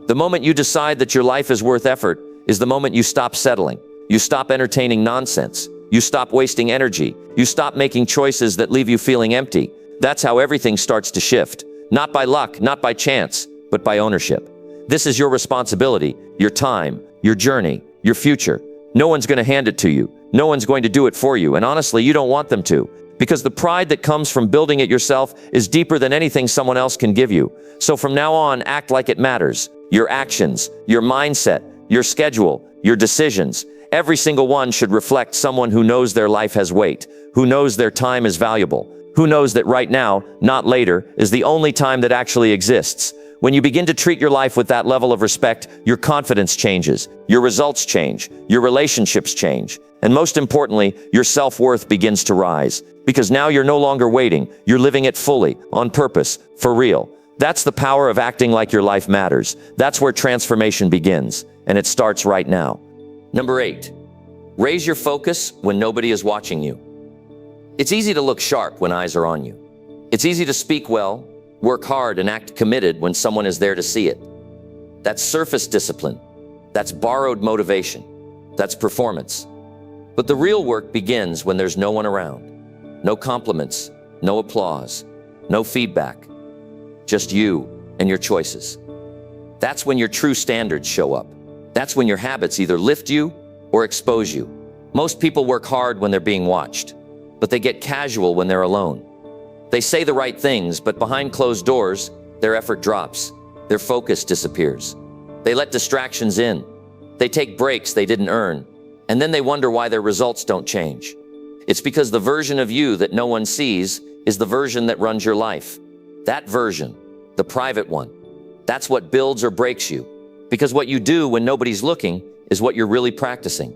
The moment you decide that your life is worth effort is the moment you stop settling. You stop entertaining nonsense. You stop wasting energy. You stop making choices that leave you feeling empty. That's how everything starts to shift. Not by luck, not by chance, but by ownership. This is your responsibility, your time, your journey, your future. No one's going to hand it to you. No one's going to do it for you. And honestly, you don't want them to. Because the pride that comes from building it yourself is deeper than anything someone else can give you. So from now on, act like it matters. Your actions, your mindset, your schedule, your decisions, every single one should reflect someone who knows their life has weight, who knows their time is valuable, who knows that right now, not later, is the only time that actually exists. When you begin to treat your life with that level of respect, your confidence changes, your results change, your relationships change, and most importantly, your self-worth begins to rise. Because now you're no longer waiting, you're living it fully, on purpose, for real. That's the power of acting like your life matters. That's where transformation begins, and it starts right now. Number 8, raise your focus when nobody is watching you. It's easy to look sharp when eyes are on you. It's easy to speak well, work hard, and act committed when someone is there to see it. That's surface discipline. That's borrowed motivation. That's performance. But the real work begins when there's no one around. No compliments, no applause, no feedback. Just you and your choices. That's when your true standards show up. That's when your habits either lift you or expose you. Most people work hard when they're being watched, but they get casual when they're alone. They say the right things, but behind closed doors, their effort drops. Their focus disappears. They let distractions in. They take breaks they didn't earn, and then they wonder why their results don't change. It's because the version of you that no one sees is the version that runs your life. That version, the private one, that's what builds or breaks you. Because what you do when nobody's looking is what you're really practicing.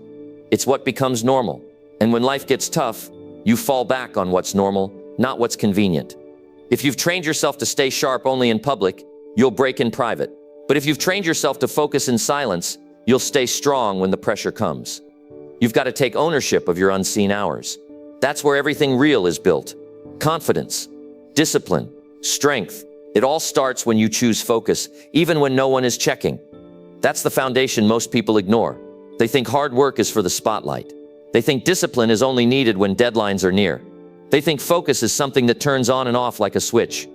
It's what becomes normal. And when life gets tough, you fall back on what's normal, not what's convenient. If you've trained yourself to stay sharp only in public, you'll break in private. But if you've trained yourself to focus in silence, you'll stay strong when the pressure comes. You've got to take ownership of your unseen hours. That's where everything real is built. Confidence, discipline, strength. It all starts when you choose focus, even when no one is checking. That's the foundation most people ignore. They think hard work is for the spotlight. They think discipline is only needed when deadlines are near. They think focus is something that turns on and off like a switch.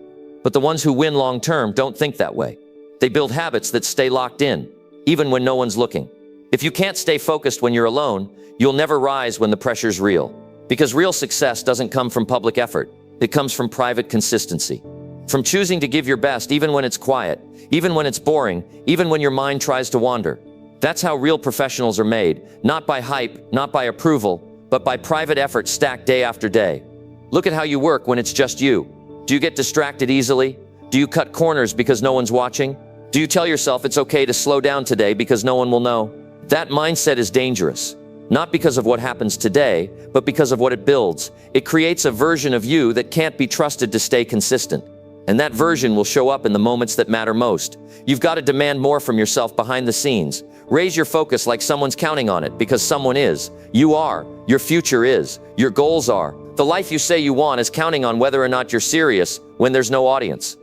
But the ones who win long term don't think that way. They build habits that stay locked in, even when no one's looking. If you can't stay focused when you're alone, you'll never rise when the pressure's real. Because real success doesn't come from public effort. It comes from private consistency. From choosing to give your best even when it's quiet, even when it's boring, even when your mind tries to wander. That's how real professionals are made, not by hype, not by approval, but by private effort stacked day after day. Look at how you work when it's just you. Do you get distracted easily? Do you cut corners because no one's watching? Do you tell yourself it's okay to slow down today because no one will know? That mindset is dangerous. Not because of what happens today, but because of what it builds. It creates a version of you that can't be trusted to stay consistent. And that version will show up in the moments that matter most. You've got to demand more from yourself behind the scenes. Raise your focus like someone's counting on it, because someone is. You are. Your future is. Your goals are. The life you say you want is counting on whether or not you're serious when there's no audience.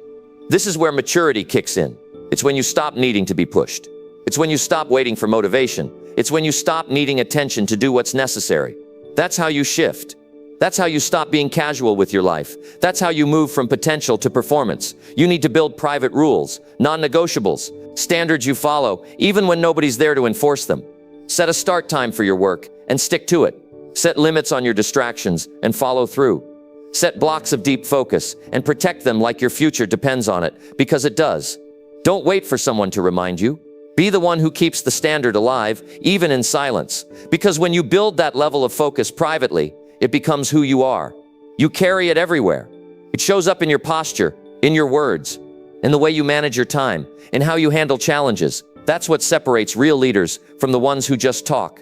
This is where maturity kicks in. It's when you stop needing to be pushed. It's when you stop waiting for motivation. It's when you stop needing attention to do what's necessary. That's how you shift. That's how you stop being casual with your life. That's how you move from potential to performance. You need to build private rules, non-negotiables, standards you follow, even when nobody's there to enforce them. Set a start time for your work and stick to it. Set limits on your distractions and follow through. Set blocks of deep focus and protect them like your future depends on it, because it does. Don't wait for someone to remind you. Be the one who keeps the standard alive, even in silence. Because when you build that level of focus privately, it becomes who you are. You carry it everywhere. It shows up in your posture, in your words, in the way you manage your time, in how you handle challenges. That's what separates real leaders from the ones who just talk.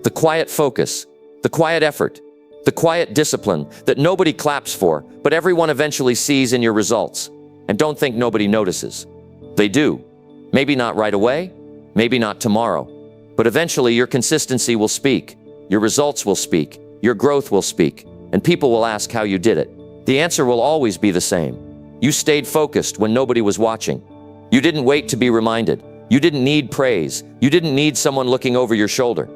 The quiet focus, the quiet effort, the quiet discipline that nobody claps for, but everyone eventually sees in your results. And don't think nobody notices. They do. Maybe not right away, maybe not tomorrow, but eventually your consistency will speak, your results will speak, your growth will speak, and people will ask how you did it. The answer will always be the same. You stayed focused when nobody was watching. You didn't wait to be reminded. You didn't need praise. You didn't need someone looking over your shoulder.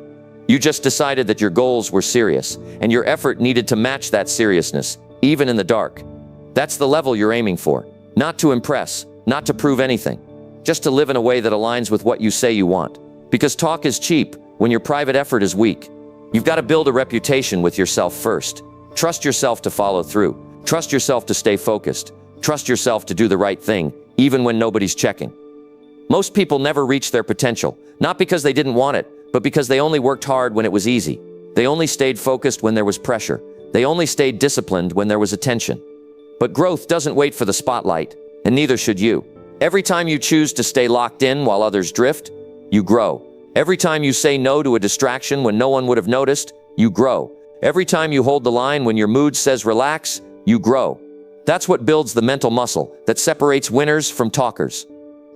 You just decided that your goals were serious, and your effort needed to match that seriousness, even in the dark. That's the level you're aiming for. Not to impress, not to prove anything, just to live in a way that aligns with what you say you want. Because talk is cheap when your private effort is weak. You've got to build a reputation with yourself first. Trust yourself to follow through. Trust yourself to stay focused. Trust yourself to do the right thing, even when nobody's checking. Most people never reach their potential, not because they didn't want it, but because they only worked hard when it was easy. They only stayed focused when there was pressure. They only stayed disciplined when there was attention. But growth doesn't wait for the spotlight, and neither should you. Every time you choose to stay locked in while others drift, you grow. Every time you say no to a distraction when no one would have noticed, you grow. Every time you hold the line when your mood says relax, you grow. That's what builds the mental muscle that separates winners from talkers.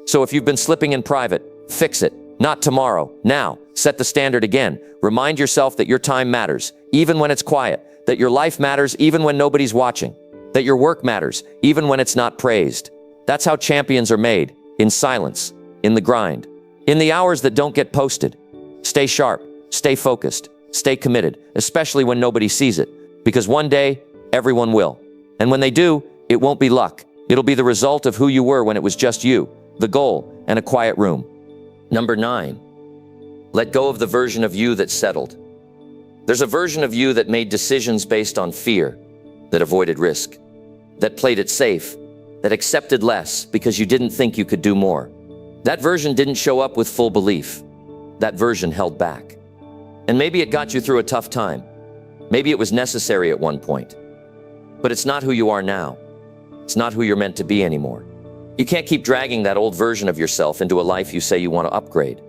So if you've been slipping in private, fix it. Not tomorrow, now. Set the standard again. Remind yourself that your time matters, even when it's quiet. That your life matters, even when nobody's watching. That your work matters, even when it's not praised. That's how champions are made, in silence, in the grind, in the hours that don't get posted. Stay sharp, stay focused, Stay committed, especially when nobody sees it, because one day, everyone will. And when they do, it won't be luck. It'll be the result of who you were when it was just you, the goal, and a quiet room. Number 9, let go of the version of you that settled. There's a version of you that made decisions based on fear, that avoided risk, that played it safe, that accepted less because you didn't think you could do more. That version didn't show up with full belief. That version held back. And maybe it got you through a tough time. Maybe it was necessary at one point. But it's not who you are now. It's not who you're meant to be anymore. You can't keep dragging that old version of yourself into a life you say you want to upgrade.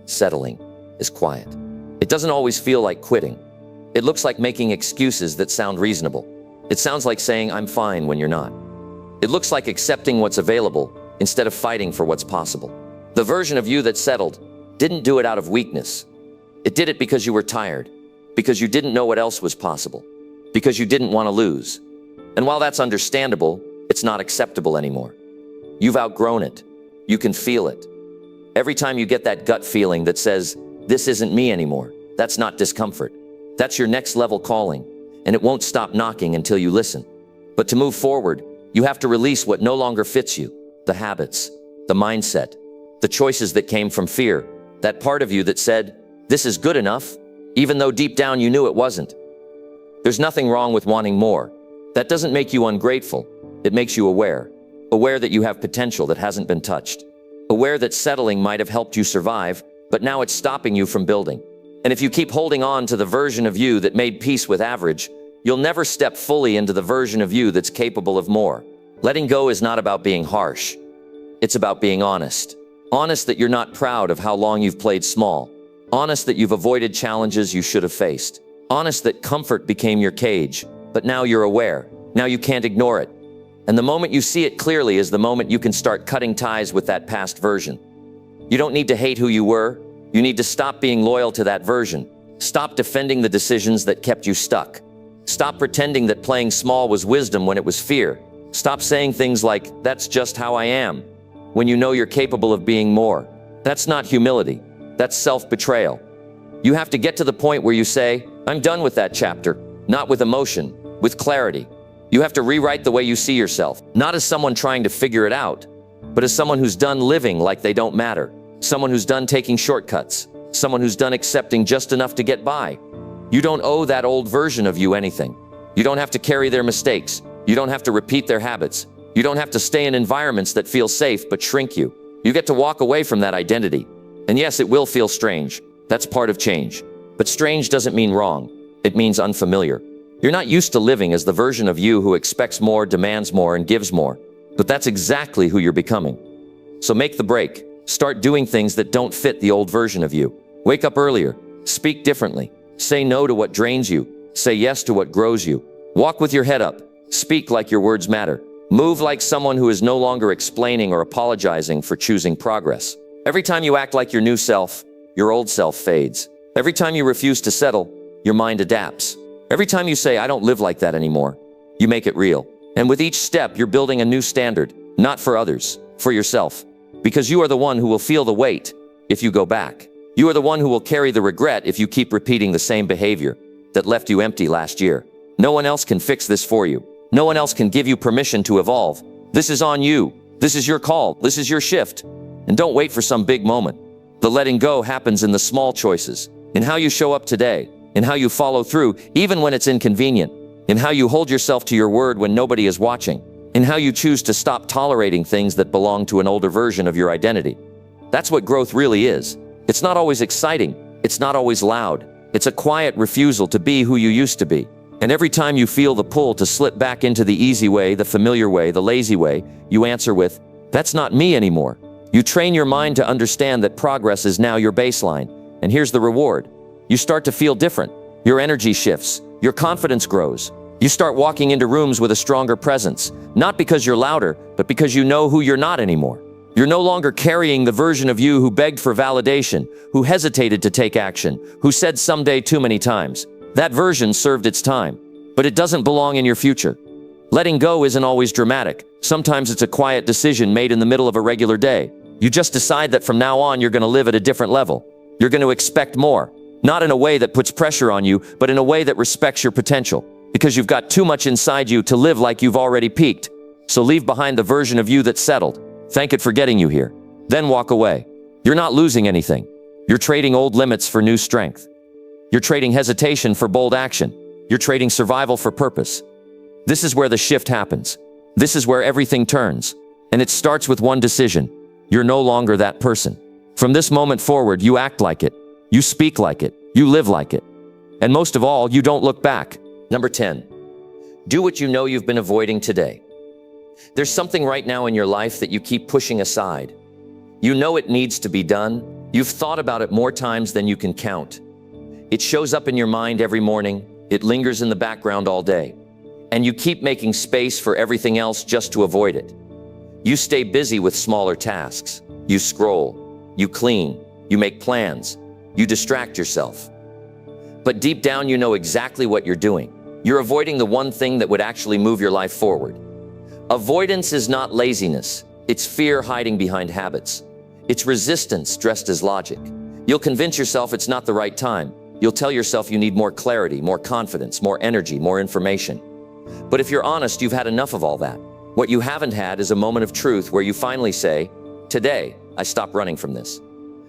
Settling is quiet. It doesn't always feel like quitting. It looks like making excuses that sound reasonable. It sounds like saying, I'm fine, when you're not. It looks like accepting what's available instead of fighting for what's possible. The version of you that settled didn't do it out of weakness. It did it because you were tired, because you didn't know what else was possible, because you didn't want to lose. And while that's understandable, it's not acceptable anymore. You've outgrown it. You can feel it. Every time you get that gut feeling that says, this isn't me anymore, that's not discomfort. That's your next level calling, and it won't stop knocking until you listen. But to move forward, you have to release what no longer fits you, the habits, the mindset, the choices that came from fear, that part of you that said, this is good enough, even though deep down you knew it wasn't. There's nothing wrong with wanting more. That doesn't make you ungrateful. It makes you aware that you have potential that hasn't been touched, aware that settling might have helped you survive, but now it's stopping you from building. And if you keep holding on to the version of you that made peace with average, you'll never step fully into the version of you that's capable of more. Letting go is not about being harsh. It's about being honest. Honest that you're not proud of how long you've played small. Honest that you've avoided challenges you should have faced. Honest that comfort became your cage, but now you're aware. Now you can't ignore it. And the moment you see it clearly is the moment you can start cutting ties with that past version. You don't need to hate who you were. You need to stop being loyal to that version. Stop defending the decisions that kept you stuck. Stop pretending that playing small was wisdom when it was fear. Stop saying things like, that's just how I am, when you know you're capable of being more. That's not humility. That's self-betrayal. You have to get to the point where you say, I'm done with that chapter, not with emotion, with clarity. You have to rewrite the way you see yourself, not as someone trying to figure it out, but as someone who's done living like they don't matter. Someone who's done taking shortcuts. Someone who's done accepting just enough to get by. You don't owe that old version of you anything. You don't have to carry their mistakes. You don't have to repeat their habits. You don't have to stay in environments that feel safe but shrink you. You get to walk away from that identity. And yes, it will feel strange. That's part of change. But strange doesn't mean wrong. It means unfamiliar. You're not used to living as the version of you who expects more, demands more, and gives more. But that's exactly who you're becoming. So make the break. Start doing things that don't fit the old version of you. Wake up earlier. Speak differently. Say no to what drains you. Say yes to what grows you. Walk with your head up. Speak like your words matter. Move like someone who is no longer explaining or apologizing for choosing progress. Every time you act like your new self, your old self fades. Every time you refuse to settle, your mind adapts. Every time you say, I don't live like that anymore, you make it real. And with each step, you're building a new standard, not for others, for yourself. Because you are the one who will feel the weight if you go back. You are the one who will carry the regret if you keep repeating the same behavior that left you empty last year. No one else can fix this for you. No one else can give you permission to evolve. This is on you. This is your call. This is your shift. And don't wait for some big moment. The letting go happens in the small choices, in how you show up today, in how you follow through, even when it's inconvenient, in how you hold yourself to your word when nobody is watching, in how you choose to stop tolerating things that belong to an older version of your identity. That's what growth really is. It's not always exciting. It's not always loud. It's a quiet refusal to be who you used to be. And every time you feel the pull to slip back into the easy way, the familiar way, the lazy way, you answer with, that's not me anymore. You train your mind to understand that progress is now your baseline. And here's the reward. You start to feel different. Your energy shifts. Your confidence grows. You start walking into rooms with a stronger presence, not because you're louder, but because you know who you're not anymore. You're no longer carrying the version of you who begged for validation, who hesitated to take action, who said someday too many times. That version served its time, but it doesn't belong in your future. Letting go isn't always dramatic. Sometimes it's a quiet decision made in the middle of a regular day. You just decide that from now on you're going to live at a different level. You're going to expect more. Not in a way that puts pressure on you, but in a way that respects your potential. Because you've got too much inside you to live like you've already peaked. So leave behind the version of you that's settled. Thank it for getting you here. Then walk away. You're not losing anything. You're trading old limits for new strength. You're trading hesitation for bold action. You're trading survival for purpose. This is where the shift happens. This is where everything turns. And it starts with one decision. You're no longer that person. From this moment forward, you act like it. You speak like it. You live like it. And most of all, you don't look back. Number 10. Do what you know you've been avoiding today. There's something right now in your life that you keep pushing aside. You know it needs to be done. You've thought about it more times than you can count. It shows up in your mind every morning. It lingers in the background all day. And you keep making space for everything else just to avoid it. You stay busy with smaller tasks. You scroll. You clean. You make plans. You distract yourself. But deep down, you know exactly what you're doing. You're avoiding the one thing that would actually move your life forward. Avoidance is not laziness. It's fear hiding behind habits. It's resistance dressed as logic. You'll convince yourself it's not the right time. You'll tell yourself you need more clarity, more confidence, more energy, more information. But if you're honest, you've had enough of all that. What you haven't had is a moment of truth where you finally say, today, I stop running from this.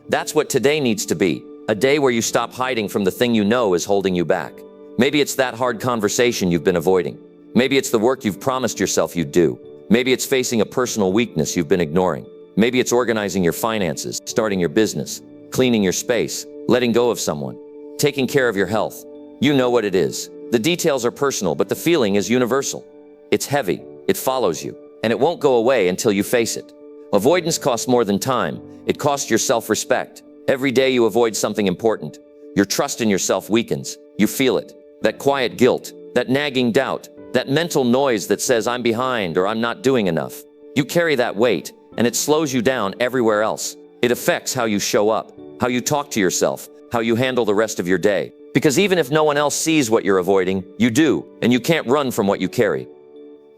That's what today needs to be. A day where you stop hiding from the thing you know is holding you back. Maybe it's that hard conversation you've been avoiding. Maybe it's the work you've promised yourself you'd do. Maybe it's facing a personal weakness you've been ignoring. Maybe it's organizing your finances, starting your business, cleaning your space, letting go of someone, taking care of your health. You know what it is. The details are personal, but the feeling is universal. It's heavy, it follows you, and it won't go away until you face it. Avoidance costs more than time. It costs your self-respect. Every day you avoid something important, your trust in yourself weakens. You feel it. That quiet guilt, that nagging doubt, that mental noise that says I'm behind or I'm not doing enough. You carry that weight, and it slows you down everywhere else. It affects how you show up, how you talk to yourself, how you handle the rest of your day. Because even if no one else sees what you're avoiding, you do, and you can't run from what you carry.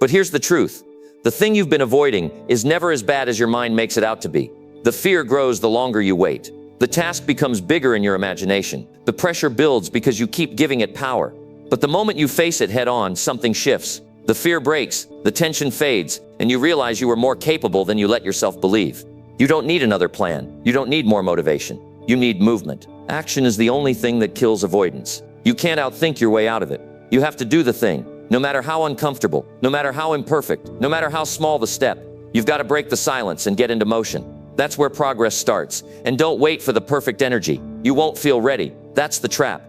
But here's the truth. The thing you've been avoiding is never as bad as your mind makes it out to be. The fear grows the longer you wait. The task becomes bigger in your imagination. The pressure builds because you keep giving it power. But the moment you face it head on, something shifts. The fear breaks, the tension fades, and you realize you are more capable than you let yourself believe. You don't need another plan. You don't need more motivation. You need movement. Action is the only thing that kills avoidance. You can't outthink your way out of it. You have to do the thing, no matter how uncomfortable, no matter how imperfect, no matter how small the step. You've got to break the silence and get into motion. That's where progress starts. And don't wait for the perfect energy. You won't feel ready. That's the trap.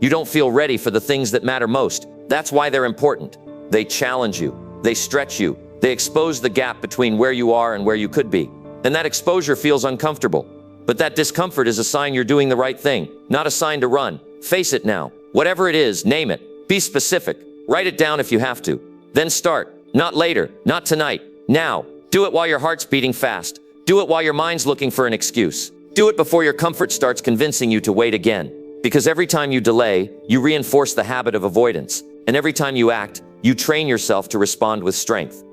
You don't feel ready for the things that matter most. That's why they're important. They challenge you. They stretch you. They expose the gap between where you are and where you could be. And that exposure feels uncomfortable. But that discomfort is a sign you're doing the right thing, not a sign to run. Face it now. Whatever it is, name it. Be specific. Write it down if you have to. Then start. Not later. Not tonight. Now. Do it while your heart's beating fast. Do it while your mind's looking for an excuse. Do it before your comfort starts convincing you to wait again. Because every time you delay, you reinforce the habit of avoidance. And every time you act, you train yourself to respond with strength.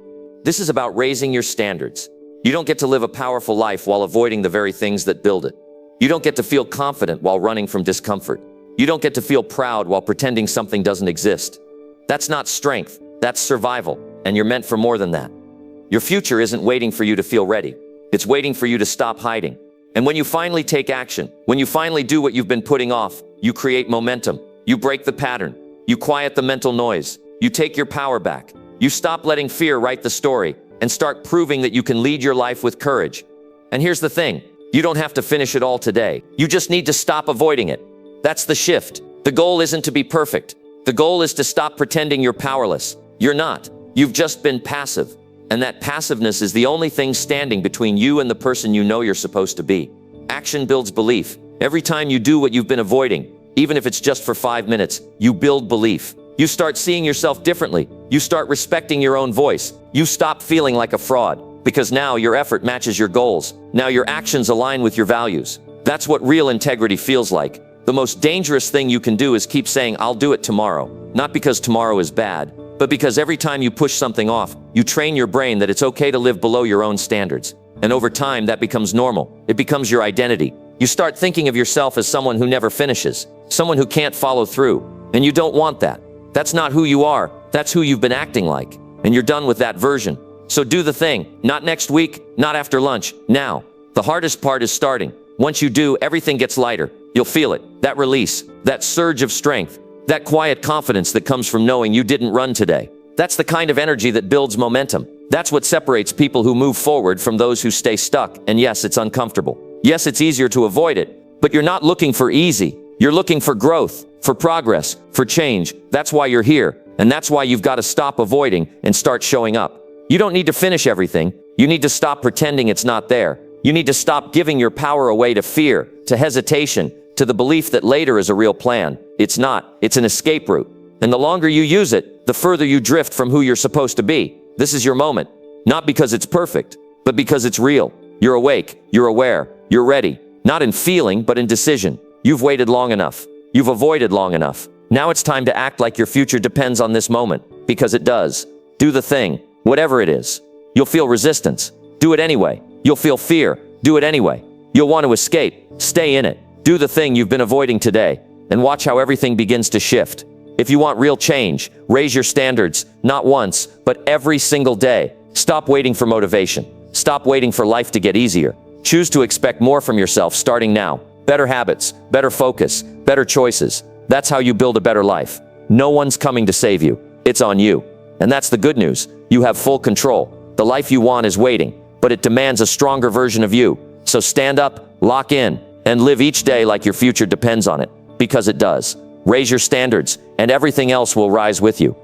This is about raising your standards. You don't get to live a powerful life while avoiding the very things that build it. You don't get to feel confident while running from discomfort. You don't get to feel proud while pretending something doesn't exist. That's not strength, that's survival, and you're meant for more than that. Your future isn't waiting for you to feel ready. It's waiting for you to stop hiding. And when you finally take action, when you finally do what you've been putting off, you create momentum. You break the pattern. You quiet the mental noise. You take your power back. You stop letting fear write the story and start proving that you can lead your life with courage. And here's the thing. You don't have to finish it all today. You just need to stop avoiding it. That's the shift. The goal isn't to be perfect. The goal is to stop pretending you're powerless. You're not. You've just been passive. And that passiveness is the only thing standing between you and the person you know you're supposed to be. Action builds belief. Every time you do what you've been avoiding, even if it's just for 5 minutes, you build belief. You start seeing yourself differently. You start respecting your own voice. You stop feeling like a fraud, because now your effort matches your goals. Now your actions align with your values. That's what real integrity feels like. The most dangerous thing you can do is keep saying, I'll do it tomorrow. Not because tomorrow is bad, but because every time you push something off, you train your brain that it's okay to live below your own standards. And over time, that becomes normal. It becomes your identity. you start thinking of yourself as someone who never finishes, someone who can't follow through. And you don't want that. That's not who you are. That's who you've been acting like. And you're done with that version. So do the thing. Not next week, not after lunch, now. The hardest part is starting. Once you do, everything gets lighter. You'll feel it. That release, that surge of strength, that quiet confidence that comes from knowing you didn't run today. That's the kind of energy that builds momentum. That's what separates people who move forward from those who stay stuck. And yes, it's uncomfortable. Yes, it's easier to avoid it. But you're not looking for easy. You're looking for growth, for progress, for change. That's why you're here. And that's why you've got to stop avoiding and start showing up. You don't need to finish everything. You need to stop pretending it's not there. You need to stop giving your power away to fear, to hesitation, to the belief that later is a real plan. It's not. It's an escape route. And the longer you use it, the further you drift from who you're supposed to be. This is your moment. Not because it's perfect, but because it's real. You're awake. You're aware. You're ready. Not in feeling, but in decision. You've waited long enough. You've avoided long enough. Now it's time to act like your future depends on this moment, because it does. Do the thing, whatever it is. You'll feel resistance. Do it anyway. You'll feel fear. Do it anyway. You'll want to escape. Stay in it. Do the thing you've been avoiding today, and watch how everything begins to shift. If you want real change, raise your standards, not once, but every single day. Stop waiting for motivation. Stop waiting for life to get easier. Choose to expect more from yourself starting now. Better habits, better focus, better choices. That's how you build a better life. No one's coming to save you. It's on you. And that's the good news. You have full control. The life you want is waiting, but it demands a stronger version of you. So stand up, lock in, and live each day like your future depends on it, because it does. Raise your standards, and everything else will rise with you.